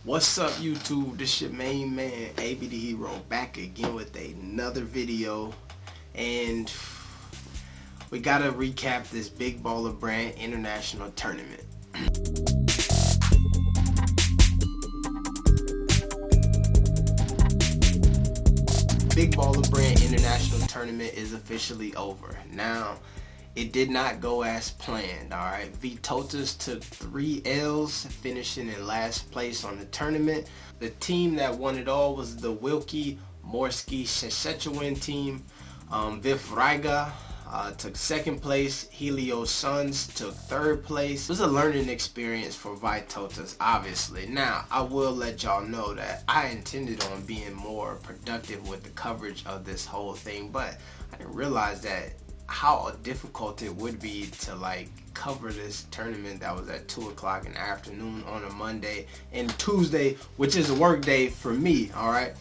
What's up, YouTube? This your main man, AB the Hero, back again with another video, and we gotta recap this Big Baller Brand International Tournament. Big Baller Brand International Tournament is officially over. Now, it did not go as planned, alright. Vitotas took 3 L's, finishing in last place on the tournament. The team that won it all was the Wilkie Morsky Saskatchewan team. Viv Riga took 2nd place. Helios Suns took 3rd place. It was a learning experience for Vitotas, obviously. Now, I will let y'all know that I intended on being more productive with the coverage of this whole thing, but I didn't realize that how difficult it would be to cover this tournament that was at 2 o'clock in the afternoon on a Monday and Tuesday, which is a work day for me. All right.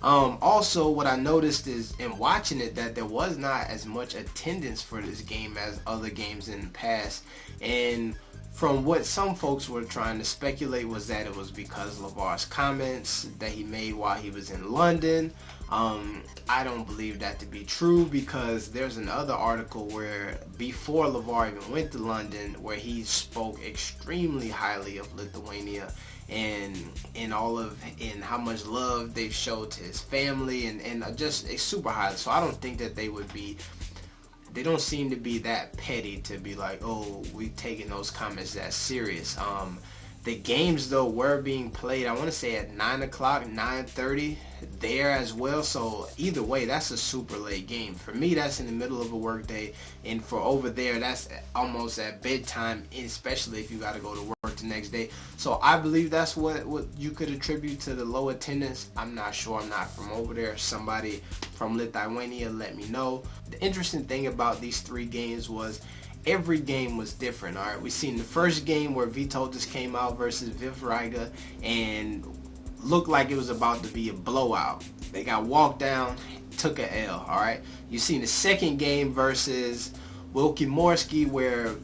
Also, what I noticed is in watching it that there was not as much attendance for this game as other games in the past, and from what some folks were trying to speculate was that it was because LeVar's comments that he made while he was in London. I don't believe that to be true, because there's another article where before LeVar even went to London where he spoke extremely highly of Lithuania and how much love they've showed to his family and just super highly. So I don't think that they don't seem to be that petty to be like, oh, we taking those comments that serious. The games though were being played, I want to say at 9 o'clock, 9:30 there as well. So either way, that's a super late game. For me, that's in the middle of a work day, and for over there, that's almost at bedtime, especially if you got to go to work the next day. So I believe that's what you could attribute to the low attendance. I'm not sure. I'm not from over there. Somebody from Lithuania let me know. The interesting thing about these 3 games was every game was different. All right, we seen the first game where Vitotas came out versus Viv Riga and looked like it was about to be a blowout. They got walked down, took a L. All right, you seen the second game versus Wilkie Morsky where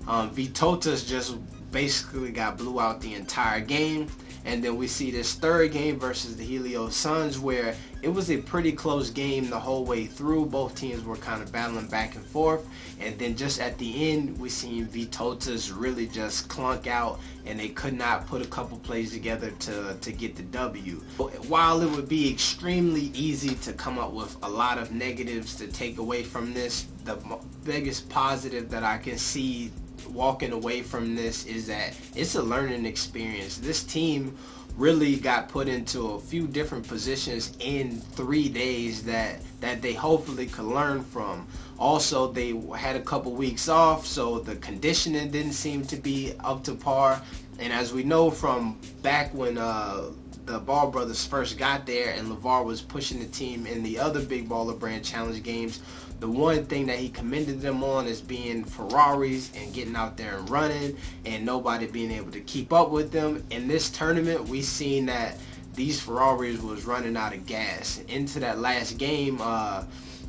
Vitotas just basically got blew out the entire game. And then we see this third game versus the Helios Suns where it was a pretty close game the whole way through. Both teams were kind of battling back and forth. And then just at the end, we seen Vitotas really just clunk out, and they could not put a couple plays together to get the W. While it would be extremely easy to come up with a lot of negatives to take away from this, the biggest positive that I can see walking away from this is that it's a learning experience. This team really got put into a few different positions in 3 days that they hopefully could learn from. Also, they had a couple weeks off, so the conditioning didn't seem to be up to par. And as we know from back when the Ball brothers first got there and LeVar was pushing the team in the other Big Baller Brand Challenge games, the one thing that he commended them on is being Ferraris and getting out there and running and nobody being able to keep up with them. In this tournament, we seen that these Ferraris was running out of gas. Into that last game,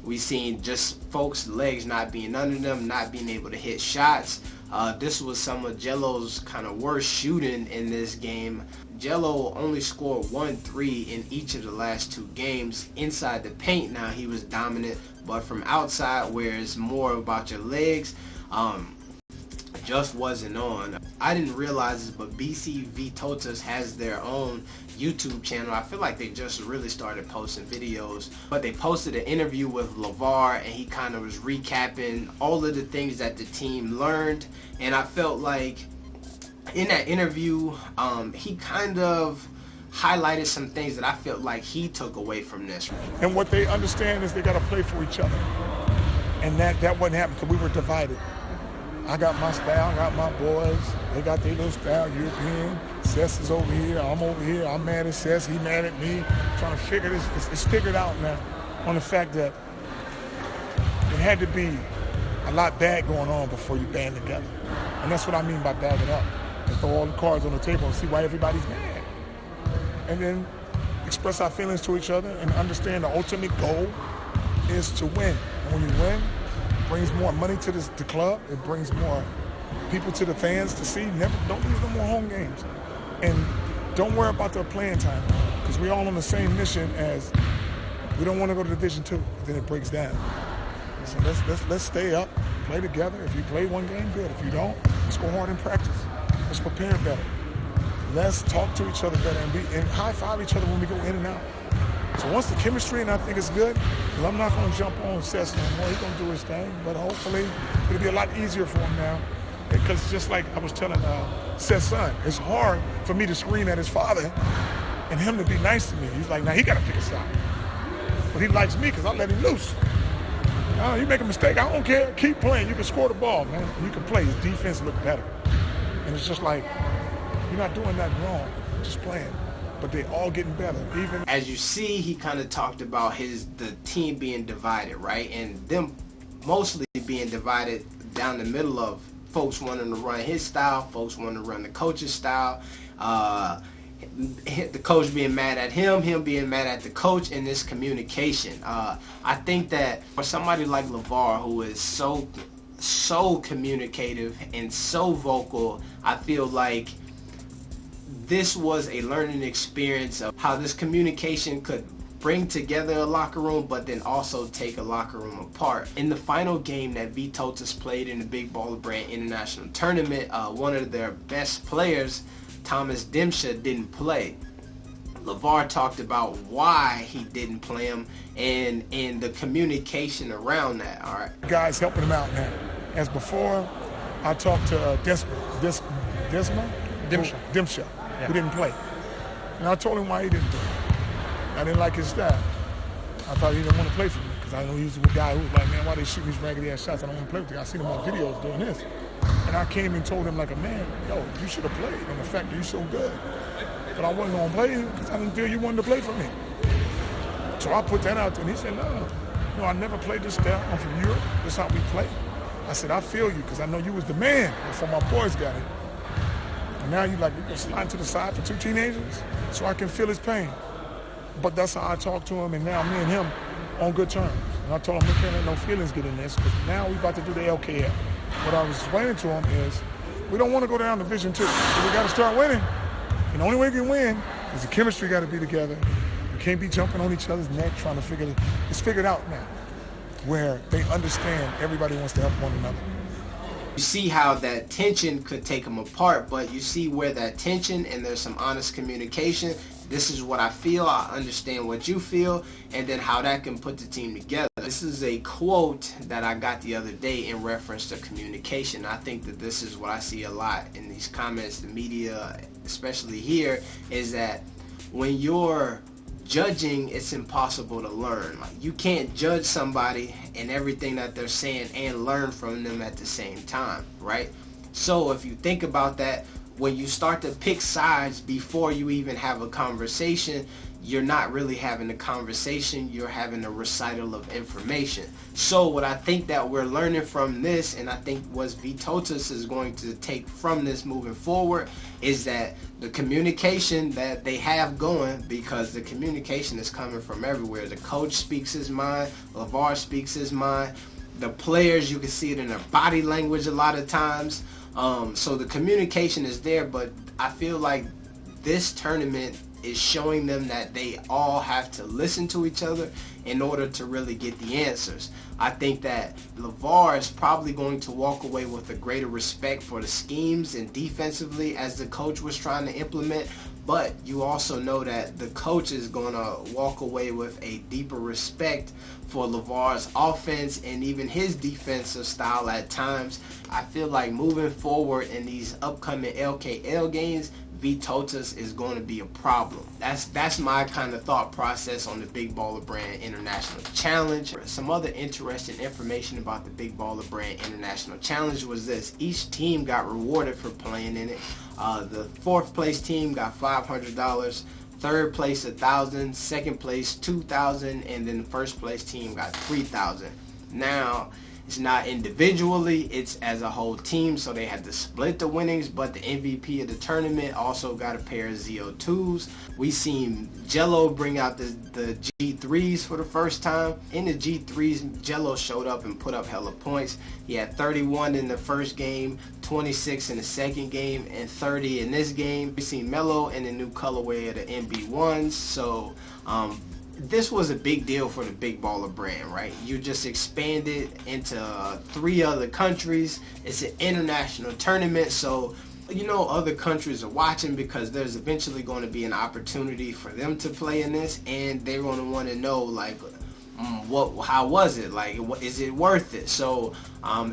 we seen just folks' legs not being under them, not being able to hit shots. This was some of Jello's kind of worst shooting in this game. Jello only scored 1 3 in each of the last 2 games. Inside the paint, now he was dominant, but from outside, where it's more about your legs, just wasn't on. I didn't realize this, but BC Vitotas has their own YouTube channel. I feel like they just really started posting videos, but they posted an interview with LeVar, and he kind of was recapping all of the things that the team learned. And I felt like in that interview, he kind of highlighted some things that I felt like he took away from this. And what they understand is they got to play for each other. And that wasn't happening because we were divided. I got my style, I got my boys. They got their little style, European. Sess is over here, I'm over here. I'm mad at Sess, he mad at me. Trying to figure this. It's figured out now on the fact that it had to be a lot bad going on before you band together. And that's what I mean by bag it up. And throw all the cards on the table and see why everybody's mad. And then express our feelings to each other and understand the ultimate goal is to win. And when you win, it brings more money to the club. It brings more people to the fans to see. Don't lose no more home games. And don't worry about their playing time, because we're all on the same mission as we don't want to go to Division II. Then it breaks down. So let's stay up, play together. If you play one game, good. If you don't, let's go hard in practice. Let's prepare better. Let's talk to each other better and high-five each other when we go in and out. So once the chemistry, and I think it's good, because I'm not going to jump on Seth no more. He's going to do his thing, but hopefully it'll be a lot easier for him now. Because just like I was telling Seth's son, it's hard for me to scream at his father and him to be nice to me. He's like, now he got to pick a side. But he likes me because I let him loose. You make a mistake, I don't care. Keep playing. You can score the ball, man. You can play. His defense look better. And it's just like, you're not doing nothing wrong. Just playing. But they all getting better. Even as you see, he kind of talked about the team being divided, right? And them mostly being divided down the middle of folks wanting to run his style, folks wanting to run the coach's style. The coach being mad at him being mad at the coach, and this communication. I think that for somebody like LeVar, who is so communicative and so vocal, I feel like this was a learning experience of how this communication could bring together a locker room, but then also take a locker room apart. In the final game that Vytautas played in the Big Baller Brand International Tournament, one of their best players, Thomas Dimsha, didn't play. LeVar talked about why he didn't play him and the communication around that. All right, guys helping him out now. As before, I talked to Dimsha, who didn't play. And I told him why he didn't play. I didn't like his style. I thought he didn't want to play for me because I know he was a guy who was like, man, why they shooting these raggedy ass shots? I don't want to play with you. I seen him on videos doing this. And I came and told him like a man, yo, you should have played. And the fact that you're so good. But I wasn't going to play you because I didn't feel you wanted to play for me. So I put that out there and he said, no, I never played this style. I'm from Europe. This is how we play. I said, I feel you because I know you was the man before my boys got it. And now you like, you can slide to the side for two teenagers so I can feel his pain. But that's how I talked to him, and now me and him on good terms. And I told him, we can't let no feelings get in this because now we about to do the LKF. What I was explaining to him is, we don't want to go down to Division II. So we got to start winning. And the only way we can win is the chemistry got to be together. We can't be jumping on each other's neck trying to figure it. It's figured out now where they understand everybody wants to help one another. You see how that tension could take them apart, but you see where that tension and there's some honest communication. This is what I feel, I understand what you feel, and then how that can put the team together. This is a quote that I got the other day in reference to communication. I think that this is what I see a lot in these comments, the media, especially here, is that when you're judging, it's impossible to learn. Like, you can't judge somebody and everything that they're saying and learn from them at the same time, right? So if you think about that, when you start to pick sides before you even have a conversation, you're not really having a conversation, you're having a recital of information. So what I think that we're learning from this, and I think what Vytautas is going to take from this moving forward, is that the communication that they have going, because the communication is coming from everywhere. The coach speaks his mind, LeVar speaks his mind, the players, you can see it in their body language a lot of times. So the communication is there, but I feel like this tournament is showing them that they all have to listen to each other in order to really get the answers. I think that LeVar is probably going to walk away with a greater respect for the schemes and defensively as the coach was trying to implement, but you also know that the coach is going to walk away with a deeper respect for LeVar's offense and even his defensive style at times. I feel like moving forward in these upcoming LKL games, Vytautas is going to be a problem. That's my kind of thought process on the Big Baller Brand International Challenge. Some other interesting information about the Big Baller Brand International Challenge was this. Each team got rewarded for playing in it. The fourth place team got $500. Third place $1,000, second place $2,000, and then the first place team got $3,000. Now, It's not individually, it's as a whole team, so they had to split the winnings, but the MVP of the tournament also got a pair of ZO2s. We seen Jello bring out the G3s for the first time. In the G3s, Jello showed up and put up hella points. He had 31 in the first game, 26 in the second game, and 30 in this game. We seen Melo in the new colorway of the MB1s, so this was a big deal for the Big Baller brand, right? You just expanded into 3 other countries. It's an international tournament, so you know other countries are watching because there's eventually going to be an opportunity for them to play in this, and they're going to want to know, like, how was it? Like, is it worth it? So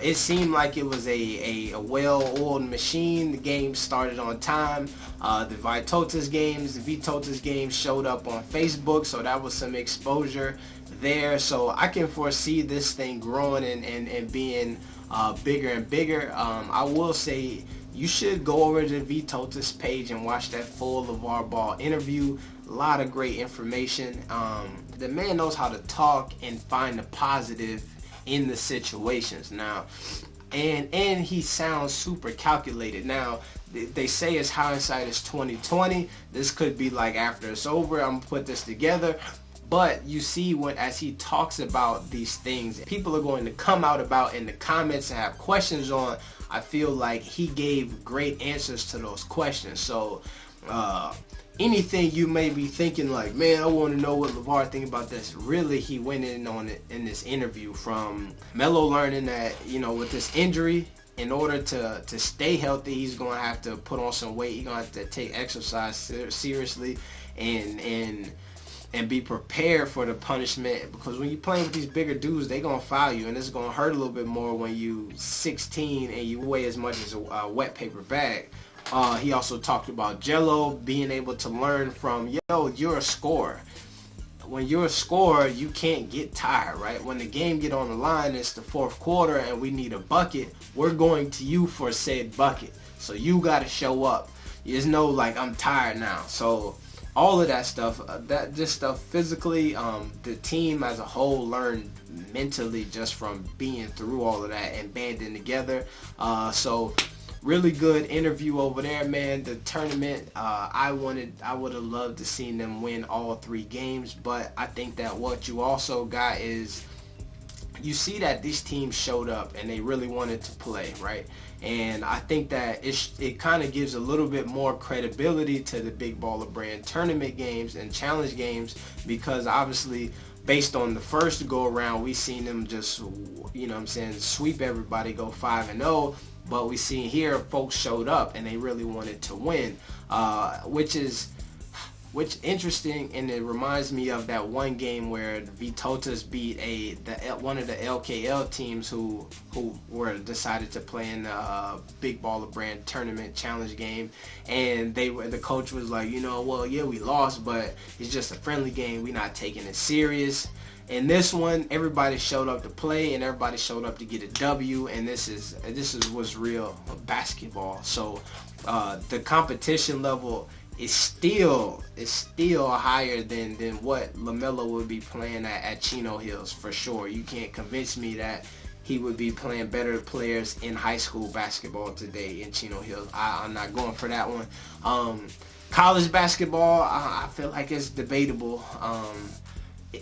it seemed like it was a well-oiled machine. The game started on time. The Vitotas games showed up on Facebook, so that was some exposure there. So I can foresee this thing growing and being bigger and bigger. I will say you should go over to the Vitotas page and watch that full LeVar Ball interview. A lot of great information. The man knows how to talk and find the positive in the situations now, and he sounds super calculated. Now they say his hindsight is 20/20. This could be like after it's over, I'm gonna put this together. But you see, as he talks about these things, people are going to come out about in the comments and have questions on. I feel like he gave great answers to those questions. So anything you may be thinking like, man, I want to know what LeVar think about this, really he went in on it in this interview, from Melo learning that, you know, with this injury, in order to stay healthy, he's going to have to put on some weight. He's going to have to take exercise seriously and be prepared for the punishment, because when you're playing with these bigger dudes, they're going to foul you, and it's going to hurt a little bit more when you 16 and you weigh as much as a wet paper bag. He also talked about Jello being able to learn from, you're a scorer. When you're a scorer, you can't get tired, right? When the game get on the line, it's the fourth quarter and we need a bucket, we're going to you for said bucket. So you got to show up. There's no like, I'm tired now. So all of that stuff, this stuff physically, the team as a whole learned mentally just from being through all of that and banding together. So really good interview over there, man. The tournament, I would have loved to seen them win all 3 games, but I think that what you also got is, you see that these teams showed up and they really wanted to play, right? And I think that it kind of gives a little bit more credibility to the Big Baller brand tournament games and challenge games, because obviously based on the first go around, we seen them just, you know what I'm saying, sweep everybody, go 5-0. But we see here folks showed up and they really wanted to win, which interesting, and it reminds me of that one game where the Vitotas beat one of the LKL teams who were decided to play in the Big Baller brand tournament challenge game, and the coach was like, well, yeah, we lost, but it's just a friendly game, we're not taking it serious. In this one, everybody showed up to play and everybody showed up to get a W, and this was real basketball. So the competition level is still higher than what LaMelo would be playing at Chino Hills, for sure. You can't convince me that he would be playing better players in high school basketball today in Chino Hills. I'm not going for that one. College basketball, I feel like it's debatable.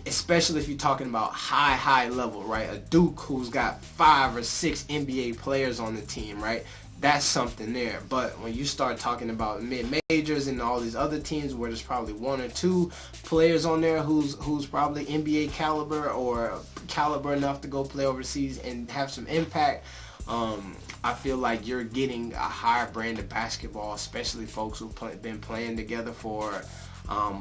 Especially if you're talking about high level, right? A Duke who's got 5 or 6 NBA players on the team, right? That's something there. But when you start talking about mid-majors and all these other teams where there's probably 1 or 2 players on there who's probably NBA caliber or caliber enough to go play overseas and have some impact, I feel like you're getting a higher brand of basketball, especially folks who've been playing together for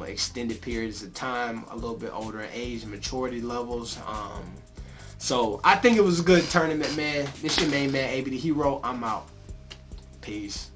extended periods of time, a little bit older in age, maturity levels. So I think it was a good tournament, man. This your main man, AB the Hero. I'm out. Peace.